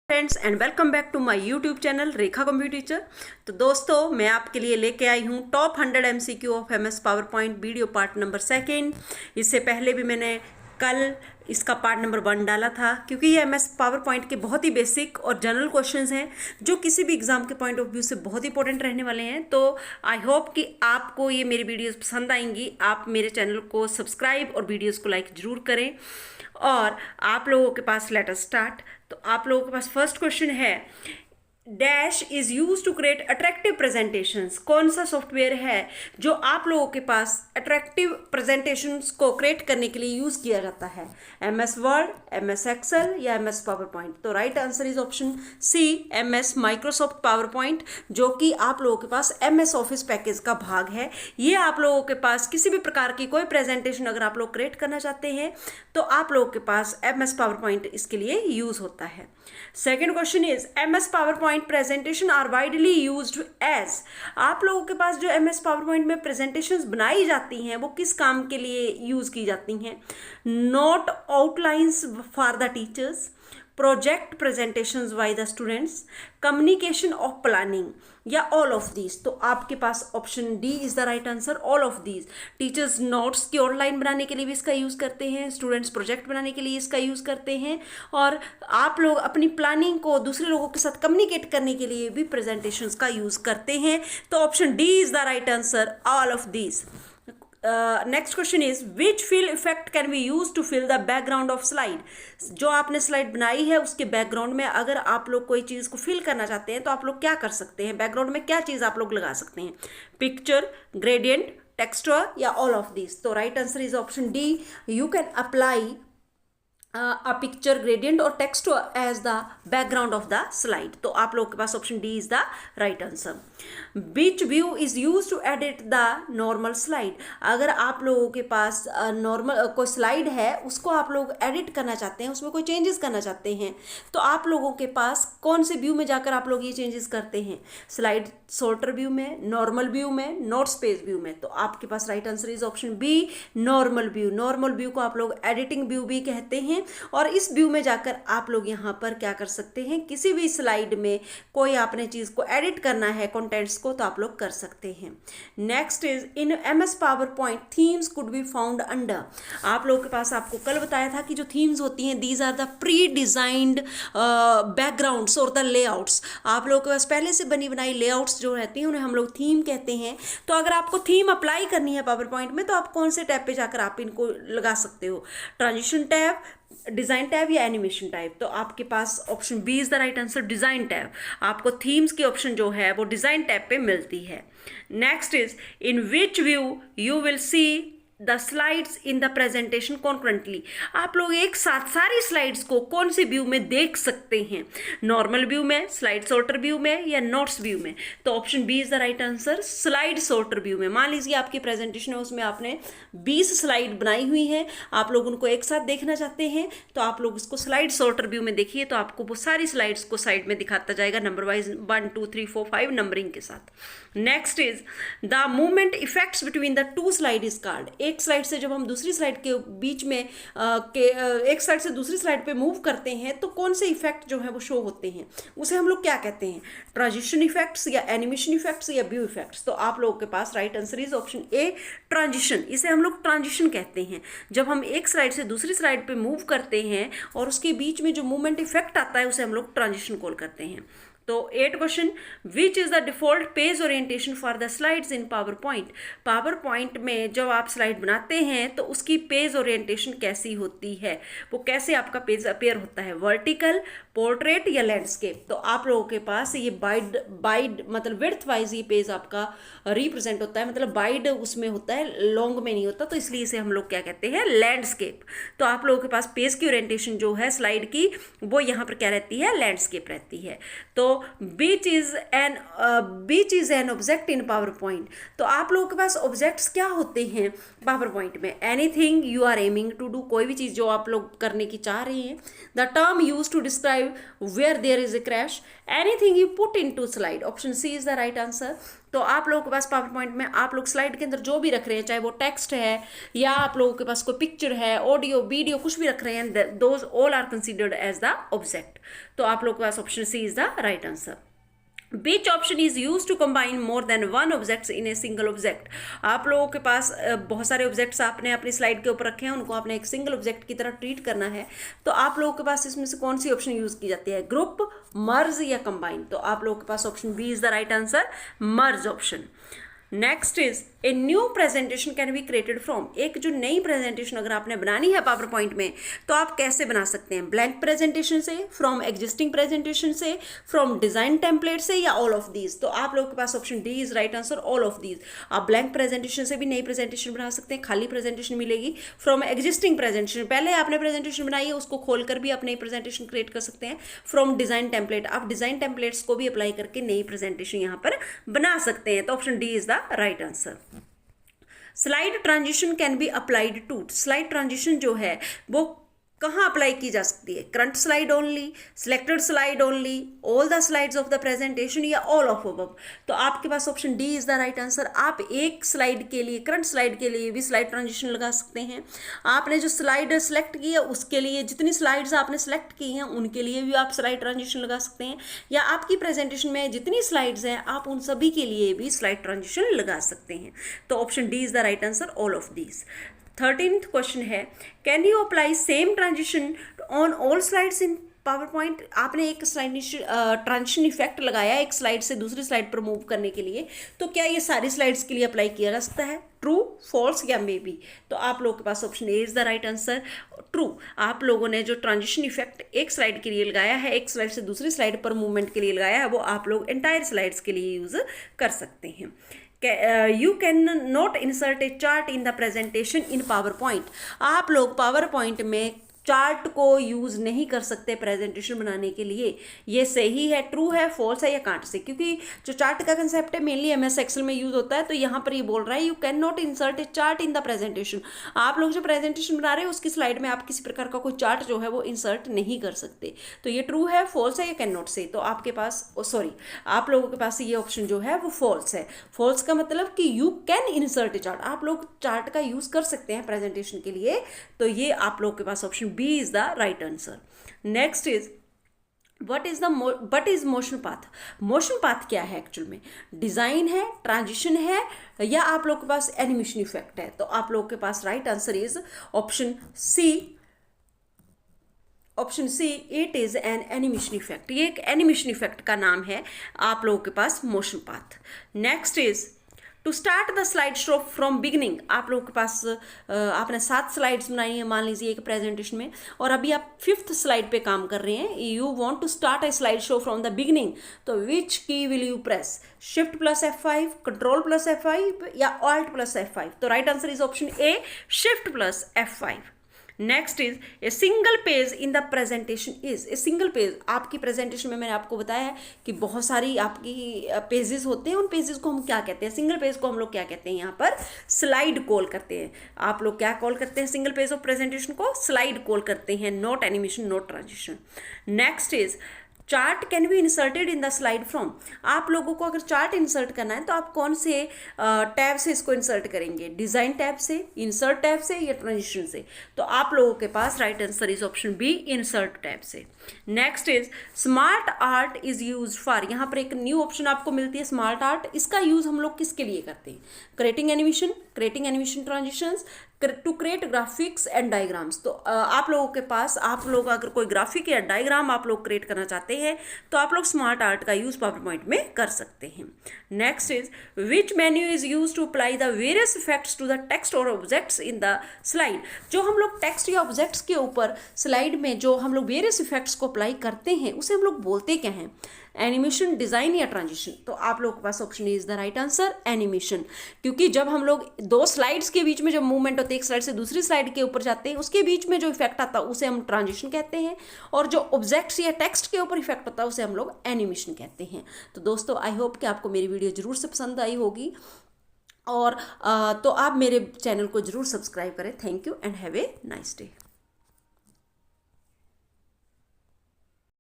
Friends and welcome back to my YouTube channel Rekha computer teacher. तो दोस्तों मैं आपके लिए लेके आई हूँ top 100 MCQ of MS PowerPoint video part number second. इससे पहले भी मैंने कल इसका पार्ट नंबर 1 डाला था, क्योंकि ये एमएस पावर पॉइंट के बहुत ही बेसिक और जनरल क्वेश्चंस हैं जो किसी भी एग्जाम के पॉइंट ऑफ व्यू से बहुत इंपॉर्टेंट रहने वाले हैं। तो आई होप कि आपको ये मेरी वीडियोस पसंद आएंगी। आप मेरे चैनल को सब्सक्राइब और वीडियोस को लाइक जरूर करें। और आप लोगों के पास लेट अस स्टार्ट। तो आप लोगों के पास फर्स्ट क्वेश्चन है, dash is use to create attractive presentations. कौन सा सॉफ्टवेयर है जो आप लोगों के पास अट्रैक्टिव प्रेजेंटेशंस को क्रिएट करने के लिए यूज किया जाता है? एमएस वर्ड, एमएस एक्सेल या एमएस पावर पॉइंट? तो right answer is option C, MS Microsoft PowerPoint, जो कि आप लोगों के पास एमएस ऑफिस पैकेज का भाग है। ये आप लोगों के पास किसी भी प्रकार की कोई प्रेजेंटेशन अगर आप लोग क्रिएट करना चाहते हैं तो आप लोगों के पास एमएस पावर पॉइंट इसके लिए यूज होता है। Second question is, MS PowerPoint presentation are widely used as. आप लोगों के पास जो एमएस पावर पॉइंट में प्रेजेंटेशंस बनाई जाती हैं वो किस काम के लिए यूज की जाती हैं? Note outlines for the teachers, project presentations by the students, communication of planning, या ऑल ऑफ दीज? तो आपके पास option D is the right answer, all of these. Teachers notes की ऑनलाइन बनाने के लिए भी इसका यूज करते हैं, स्टूडेंट्स प्रोजेक्ट बनाने के लिए इसका यूज करते हैं, और आप लोग अपनी प्लानिंग को दूसरे लोगों के साथ कम्युनिकेट करने के लिए भी प्रेजेंटेशंस का यूज करते हैं। तो option D is the right answer, all of these. Next question is, which fill effect can be use to fill the background of slide. जो आपने स्लाइड बनाई है उसके बैकग्राउंड में अगर आप लोग कोई चीज़ को फिल करना चाहते हैं तो आप लोग क्या कर सकते हैं? बैकग्राउंड में क्या चीज़ आप लोग लगा सकते हैं? पिक्चर, ग्रेडियंट, टेक्सचर या ऑल ऑफ दिस? तो right answer is option D, you can apply a picture, gradient or text as the background of the slide। तो आप लोगों के पास option D is the right answer. Which view is used to edit the normal slide। अगर आप लोगों के पास normal कोई स्लाइड है उसको आप लोग एडिट करना चाहते हैं, उसमें कोई चेंजेस करना चाहते हैं, तो आप लोगों के पास कौन से व्यू में जाकर आप लोग ये चेंजेस करते हैं? स्लाइड सॉर्टर व्यू में, नॉर्मल व्यू में, नोट स्पेस व्यू में? तो आपके पास right answer is option B, normal view. Normal view को आप लोग एडिटिंग व्यू भी कहते हैं, और इस व्यू में जाकर आप लोग यहाँ पर क्या कर सकते हैं? किसी भी स्लाइड में कोई आपने चीज़ को एडिट करना है, कंटेंट्स को, तो आप लोग कर सकते हैं। Next is, in MS power point themes could be found under. आप लोगों के पास, आपको कल बताया था कि जो थीम्स होती हैं these are the pre designed backgrounds और द लेआउट्स। आप लोगों के पास पहले से बनी बनाई लेआउट्स जो रहती हैं उन्हें हम लोग थीम कहते हैं। तो अगर आपको थीम अप्लाई करनी है पावर पॉइंट में तो आप कौन से टैब पे जाकर आप इनको लगा सकते हो? ट्रांजिशन टैब, डिज़ाइन टैब या एनिमेशन टैब? तो आपके पास option B is the right answer, design tab. आपको थीम्स की ऑप्शन जो है वो डिज़ाइन टैब पे मिलती है। Next is, in which view you will see the slides in the presentation concurrently. आप लोग एक साथ सारी स्लाइड्स को कौन से व्यू में देख सकते हैं? नॉर्मल व्यू में, स्लाइड सॉर्टर व्यू में या नोट्स व्यू में? तो option B is the right answer, slide sorter view में। मान लीजिए आपकी प्रेजेंटेशन है, उसमें आपने 20 स्लाइड बनाई हुई हैं, आप लोग उनको एक साथ देखना चाहते हैं तो आप लोग उसको स्लाइड सॉर्टर व्यू में देखिए, तो आपको वो सारी स्लाइड्स को साइड में दिखाता जाएगा नंबर वाइज 1 2 3 4 5 नंबरिंग के साथ। Next is, the movement effects between the two slide is called. एक स्लाइड से जब हम दूसरी स्लाइड के बीच में एक स्लाइड से दूसरी स्लाइड पे मूव करते हैं तो कौन से इफेक्ट जो है वो शो होते हैं, उसे हम लोग क्या कहते हैं? ट्रांजिशन इफेक्ट्स या एनिमेशन इफेक्ट्स या व्यू इफेक्ट्स? तो आप लोगों के पास right answer is option A, transition. इसे हम लोग ट्रांजिशन कहते हैं। जब हम एक स्लाइड से दूसरी स्लाइड पे मूव करते हैं और उसके बीच में जो मूवमेंट इफेक्ट आता है उसे हम लोग ट्रांजिशन कॉल करते हैं। तो 8 question, which is the default page orientation for the slides in power point. Power point में जब आप स्लाइड बनाते हैं तो उसकी पेज ओरिएंटेशन कैसी होती है? वो कैसे आपका पेज अपेयर होता है? वर्टिकल, पोर्ट्रेट या लैंडस्केप? तो आप लोगों के पास ये बाइड मतलब विड्थ वाइज ये पेज आपका रिप्रेजेंट होता है, मतलब बाइड उसमें होता है, लॉन्ग में नहीं होता, तो इसलिए इसे हम लोग क्या कहते हैं? लैंडस्केप। तो आप लोगों के पास पेज की ओरिएंटेशन जो है स्लाइड की वो यहाँ पर क्या रहती है? लैंडस्केप रहती है। तो which is an object in PowerPoint. तो आप लोगों के पास ऑब्जेक्ट्स क्या होते हैं पावर पॉइंट में? Anything you are aiming to do, कोई भी चीज़ जो आप लोग करने की चाह रहे हैं। The term use to describe where there is a crash, anything you put into slide. Option C is the right answer. तो आप लोगों के पास पावर पॉइंट में आप लोग स्लाइड के अंदर जो भी रख रहे हैं, चाहे वो टेक्स्ट है या आप लोगों के पास कोई पिक्चर है, ऑडियो वीडियो कुछ भी रख रहे हैं, those all are considered as the object. तो आप लोगों के पास option C is the right answer. Which option is used to combine more than one objects in a single object? आप लोगों के पास बहुत सारे ऑब्जेक्ट्स आपने अपनी स्लाइड के ऊपर रखे हैं, उनको आपने एक सिंगल ऑब्जेक्ट की तरह ट्रीट करना है, तो आप लोगों के पास इसमें से कौन सी ऑप्शन यूज की जाती है, ग्रुप, मर्ज या कंबाइन? तो आप लोगों के पास option B is the right answer, merge option. Next is a new presentation can be created from. एक जो नई प्रेजेंटेशन अगर आपने बनानी है पावर पॉइंट में, तो आप कैसे बना सकते हैं, ब्लैंक प्रेजेंटेशन से, फ्रॉम एग्जिस्टिंग प्रेजेंटेशन से, फ्रॉम डिजाइन टेम्पलेट से, या ऑल ऑफ दीज? तो आप लोगों के पास option D is right answer, all of these. आप ब्लैंक प्रेजेंटेशन से भी नई प्रेजेंटेशन बना सकते हैं, खाली प्रेजेंटेशन मिलेगी। फ्रॉम एग्जिस्टिंग प्रेजेंटेशन, पहले आपने प्रेजेंटेशन बनाई है उसको खोलकर भी आप नई प्रेजेंटेशन क्रिएट कर सकते हैं। फ्रॉम डिजाइन टेम्पलेट, आप डिजाइन टेम्पलेट्स को भी अप्लाई करके नई प्रेजेंटेशन यहाँ पर बना सकते हैं। तो option D is the right answer. Slide transition can be applied to. Slide transition जो है वो कहाँ अप्लाई की जा सकती है, current slide only, selected slide only, all the slides of the presentation, या ऑल ऑफ अबव? तो आपके पास option D is the right answer. आप एक स्लाइड के लिए, करंट स्लाइड के लिए भी स्लाइड ट्रांजिशन लगा सकते हैं। आपने जो स्लाइड सेलेक्ट की है उसके लिए, जितनी स्लाइड्स आपने सेलेक्ट की हैं उनके लिए भी आप स्लाइड ट्रांजिशन लगा सकते हैं, या आपकी प्रेजेंटेशन में जितनी स्लाइड्स हैं आप उन सभी के लिए भी स्लाइड ट्रांजिशन लगा सकते हैं। तो option D is the right answer, all of these. 13th question है, can you apply same transition on all slides in PowerPoint? आपने एक स्लाइड ट्रांजिशन इफेक्ट लगाया एक स्लाइड से दूसरी स्लाइड पर मूव करने के लिए, तो क्या ये सारी स्लाइड्स के लिए अप्लाई किया जा सकता है, ट्रू, फॉल्स या मे बी? तो आप लोगों के पास option A is the right answer, true. आप लोगों ने जो ट्रांजिशन इफेक्ट एक स्लाइड के लिए लगाया है, एक स्लाइड से दूसरी स्लाइड पर मूवमेंट के लिए लगाया है, वो आप लोग एंटायर स्लाइड्स के लिए यूज कर सकते हैं। You can not insert a chart in the presentation in PowerPoint। आप लोग पावर पॉइंट में चार्ट को यूज़ नहीं कर सकते प्रेजेंटेशन बनाने के लिए। ये सही है, ट्रू है, फॉल्स है या कांट से? क्योंकि जो चार्ट का कंसेप्ट है मेनली एमएस एक्सेल में यूज होता है, तो यहाँ पर ये बोल रहा है you can not insert A chart in the presentation. आप लोग जो प्रेजेंटेशन बना रहे हैं उसकी स्लाइड में आप किसी प्रकार का कोई चार्ट जो है वो इंसर्ट नहीं कर सकते। तो ये ट्रू है, फॉल्स है या कैन नॉट से? तो आपके पास सॉरी आप लोगों के पास ये ऑप्शन जो है वो फॉल्स है। फॉल्स का मतलब कि you can insert A chart, आप लोग चार्ट का यूज़ कर सकते हैं प्रेजेंटेशन के लिए। तो ये आप लोग के पास option B is the right answer. Next is what is motion path. Motion path क्या है एक्चुअल में? डिजाइन है, ट्रांजिशन है, या आप लोग के पास एनिमेशन इफेक्ट है? तो आप लोग के पास right answer is option C. Option C, it is an animation effect. ये एक एनिमेशन इफेक्ट का नाम है आप लोगों के पास motion path. Next is to start the slide show from beginning. आप लोगों के पास आपने 7 स्लाइड्स बनाई है मान लीजिए एक प्रेजेंटेशन में, और अभी आप 5th स्लाइड पे काम कर रहे हैं। You want to start a slide show from the beginning, तो which key will you press? Shift plus F5, control plus F5 या ऑल्ट प्लस F5? तो right answer is option A, shift plus F5। Next is a single page in the presentation is. A single page, आपकी presentation में मैंने आपको बताया है कि बहुत सारी आपकी पेजेस होते हैं, उन पेजेस को हम क्या कहते हैं? सिंगल पेज को हम लोग क्या कहते हैं? यहाँ पर स्लाइड कॉल करते हैं। आप लोग क्या कॉल करते हैं सिंगल पेज ऑफ प्रेजेंटेशन को? स्लाइड कॉल करते हैं, not animation, not transition. Next is chart can be inserted in the slide from. आप लोगों को अगर चार्ट इंसर्ट करना है तो आप कौन से टैब से इसको इंसर्ट करेंगे? डिजाइन टैब से, इंसर्ट टैब से, या ट्रांजिशन से? तो आप लोगों के पास right answer is option B, insert tab से। Next is smart art is use for. यहाँ पर एक न्यू ऑप्शन आपको मिलती है स्मार्ट आर्ट। इसका यूज हम लोग किसके लिए करते हैं? Creating animation transitions, to create graphics and diagrams. तो आप लोगों के पास, आप लोग अगर कोई ग्राफिक या डायग्राम आप लोग क्रिएट करना चाहते हैं तो आप लोग स्मार्ट आर्ट का यूज पावर पॉइंट में कर सकते हैं। Next is which menu is use to apply the various effects to the text और ऑब्जेक्ट्स इन द स्लाइड। जो हम लोग टेक्स्ट या ऑब्जेक्ट्स के ऊपर स्लाइड में जो हम लोग वेरियस इफेक्ट्स को अप्लाई करते हैं उसे हम लोग बोलते क्या हैं? एनिमेशन, डिजाइन या ट्रांजिशन? तो आप लोगों के पास option is the right answer, animation. क्योंकि जब हम लोग 2 स्लाइड्स के बीच में जब मूवमेंट होती है, एक स्लाइड से दूसरी स्लाइड के ऊपर जाते हैं, उसके बीच में जो इफेक्ट आता है उसे हम ट्रांजिशन कहते हैं, और जो ऑब्जेक्ट्स या टेक्स्ट के ऊपर इफेक्ट होता है उसे हम लोग एनिमेशन कहते हैं। तो दोस्तों आई होप कि आपको मेरी वीडियो जरूर से पसंद आई होगी, और तो आप मेरे चैनल को जरूर सब्सक्राइब करें। Thank you and have a nice day.